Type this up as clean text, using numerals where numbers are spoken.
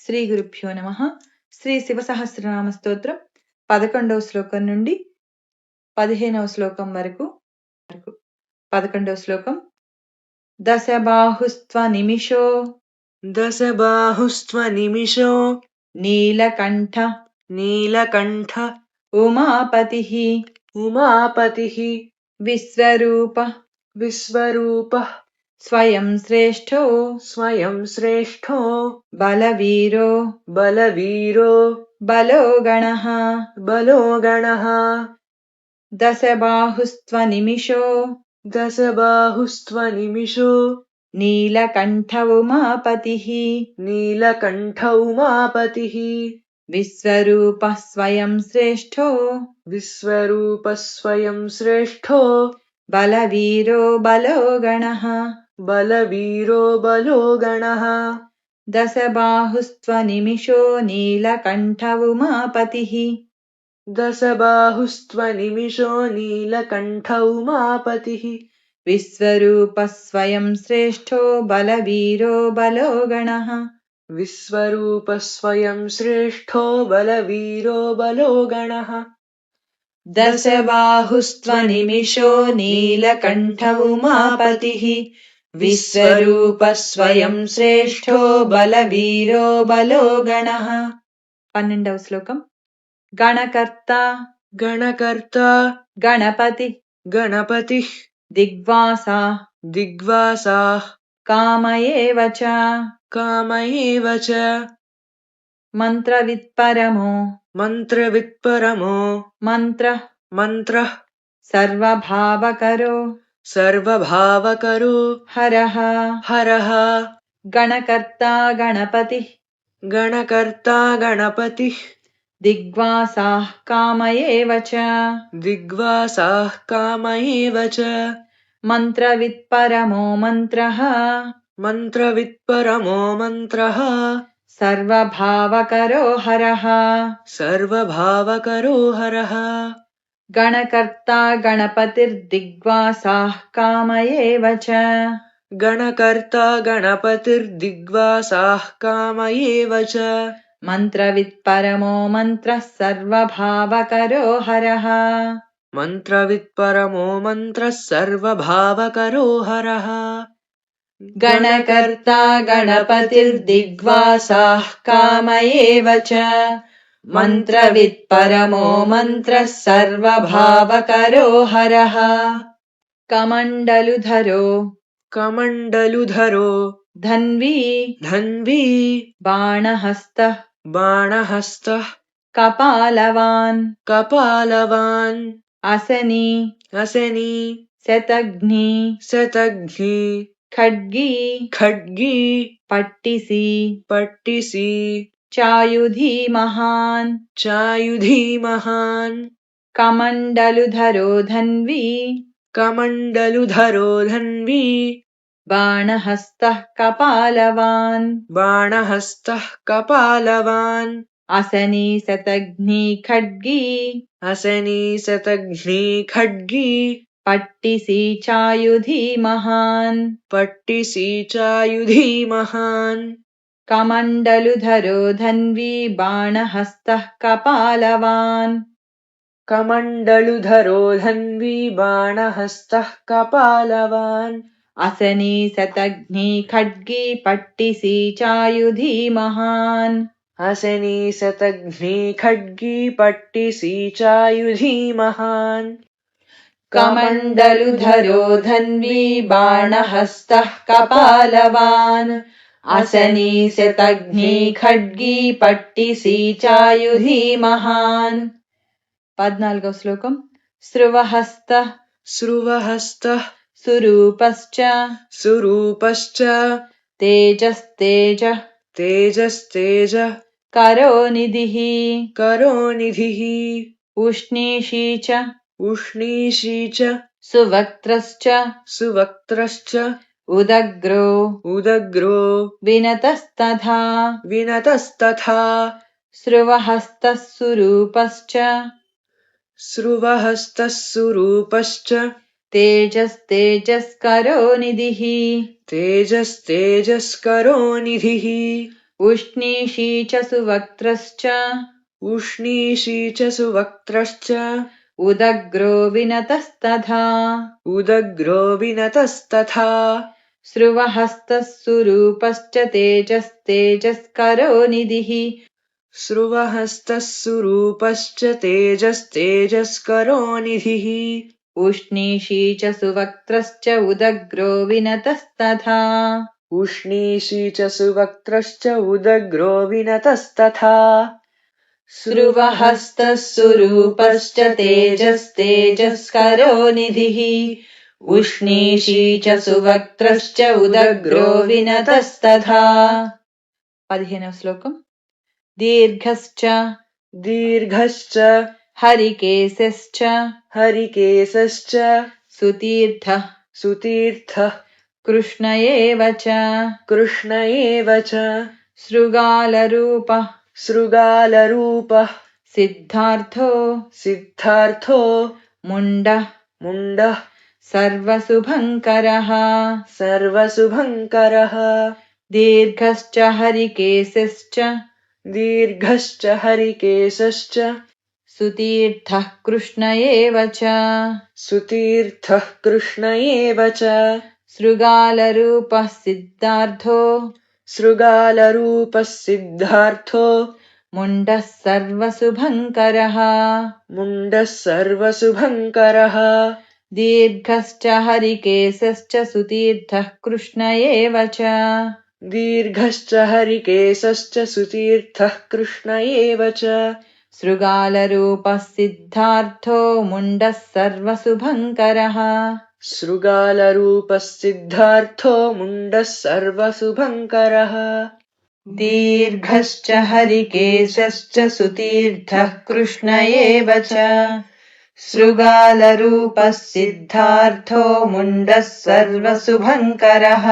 శ్రీ గురుభ్యో నమః. శ్రీ శివసహస్రనామ స్తోత్రం 11వ శ్లోకం నుండి 15వ శ్లోకం వరకు. 11వ శ్లోకం. దశబాహుస్త్వనిమిషో దశబాహుస్త్వనిమిషో నీలకంఠ నీలకంఠ ఉమాపతిః ఉమాపతిః విశ్వరూప విశ్వరూప స్వయం శ్రేష్ఠో స్వయం శ్రేష్ఠో బలవీరో బలవీరో బలో గణః బలో గణః దశబాహుస్త్వనిమిషో దశబాహుస్త్వనిమిషో నీలకంఠ ఉమాపతిః నీలకంఠ ఉమాపతిః విశ్వరూప స్వయం శ్రేష్ఠో విశ్వరూప స్వయం శ్రేష్ఠో బలవీరో బలో గణః బలవీరో బలో గణః దశబాహుస్త్వనిమిషో నీలకంఠ ఉమాపతిః దశబాహుస్త్వనిమిషో నీలకంఠ ఉమాపతిః విశ్వరూప స్వయం శ్రేష్ఠో బలవీరో బలో గణః విశ్వరూప స్వయం శ్రేష్ఠో బలవీరో బలో గణః దశబాహుస్త్వనిమిషో నీలకంఠ ఉమాపతిః విశ్వరూప స్వయం శ్రేష్ఠో బలవీరో బలో గణః. 12వ శ్లోకం. గణకర్త గణకర్త గణపతి గణపతిః దిగ్వాసా దిగ్వాసాః కామయేవ చ కామయేవ చ మంత్రవిత్పరమో మంత్రవిత్పరమో మంత్ర మంత్రః సర్వభావకరో సర్వభావకరో హరః హరః గణకర్త గణపతి గణకర్త గణపతిః దిగ్వాసాః కామయేవ చ దిగ్వాసాః కామయేవ చ మంత్రవిత్పరమో మంత్రః మంత్రవిత్పరమో మంత్రః సర్వభావకరో హరః సర్వభావకరో హరః గణకర్త గణపతిర్దిగ్వాసాః కామయేవ చ గణకర్త గణపతిర్దిగ్వాసాః కామయేవ చ మంత్రవిత్పరమో మంత్రః సర్వభావకరో హరః మంత్రవిత్పరమో మంత్రః సర్వభావకరో హరః గణకర్త గణపతిర్దిగ్వాసాః కామయేవ చ మంత్రవిత్పరమో మంత్రః సర్వభావకరో హరః కమండలుధరో కమండలుధరో ధన్వీ ధన్వీ బాణహస్తః బాణహస్తః కపాలవాన్ కపాలవాన్ అసనీ అసనీ శతఘ్ని శతఘ్ని ఖడ్గీ ఖడ్గీ పట్టిసి పట్టిసి చాయుధీ మహాన్ చాయుధీ మహాన్ కమండలుధరో ధన్వీ కమండలుధరో ధన్వీ బాణహస్తః కపాలవాన్ బాణహస్తః కపాలవాన్ అసనీ శతఘ్ని ఖడ్గీ అసనీ శతఘ్ని ఖడ్గీ పట్టిసి చాయుధీ మహాన్ పట్టిసి చాయుధీ మహాన్ కమండలుధరో ధన్వీ బాణహస్తః కపాలవాన్ కమండలుధరో ధన్వీ బాణహస్తః కపాలవాన్ అసనీ శతఘ్ని ఖడ్గీ పట్టిసి చాయుధీ మహాన్ అసనీ శతఘ్ని ఖడ్గీ పట్టిసి చాయుధీ మహాన్ కమండలుధరో ధన్వీ బాణహస్తః కపాలవాన్ అసనీ శతఘ్ని ఖడ్గీ పట్టిసి చాయుధీ మహాన్. 14వ శ్లోకం. శృవహస్త శృవహస్త సురూపశ్చ సురూపశ్చ తేజస్తేజ తేజస్తేజ కరోనిధిః కరోనిధిః ఉష్ణీషీ చ ఉష్ణీషీ చ సువక్త్రశ్చ సువక్త్రశ్చ ఉదగ్రో ఉదగ్రో వినతస్తథా వినతస్తథా శృవహస్తః సురూపశ్చ శృవహస్తః సురూపశ్చ తేజస్తేజస్కరోనిధిః తేజస్తేజస్కరోనిధిః उष्णीषी च सुवक्त्रश्च उष्णीषी च सुवक्त्रश्च उदग्रो विनतस्तथा उदग्रो विनतस्तथा स्रुवहस्तः सुरूपश्च तेजस्तेजस्करो निधिः स्रुवहस्तः सुरूपश्च तेजस्तेजस्करो निधिः उष्णीषी च सुवक्त्रश्च उदग्रो विनतस्तथा उष्णीषी च सुवक्त्रश्च उदग्रो विनतस्तथा स्रुवहस्तः सुरूपश्च तेजस्तेजस्करो निधिः उष्णीषी च सुवक्त्रश्च उदग्रो विनतस्तथा 15వ శ్లోకం दीर्घश्च दीर्घश्च हरिकेशश्च हरिकेशश्च सुतीर्थः सुतीर्थः कृष्ण एव च कृष्ण एव च शृगालरूपः शृगालरूपः सिद्धार्थो सिद्धार्थो मुण्डः मुण्डः सर्वशुभङ्करः सर्वशुभङ्करः दीर्घश्च हरिकेशश्च दीर्घश्च हरिकेशश्च सुतीर्थः कृष्ण एव च सुतीर्थः कृष्ण एव च शृगालरूपः सिद्धार्थो शृगालरूपः सिद्धार्थो मुण्डः सर्वशुभङ्करः मुण्डः सर्वशुभङ्करः दीर्घश्च हरिकेशश्च सुतीर्थः कृष्ण एव च दीर्घश्च हरिकेशश्च सुतीर्थः कृष्ण एव च शृगालरूपः सिद्धार्थो मुण्डः सर्वशुभङ्करः शृगालरूपः सिद्धार्थो मुण्डः सर्वशुभङ्करः दीर्घश्च हरिकेशश्च सुतीर्थः कृष्ण एव च शृगालरूपः सिद्धार्थो मुण्डः सर्वशुभङ्करः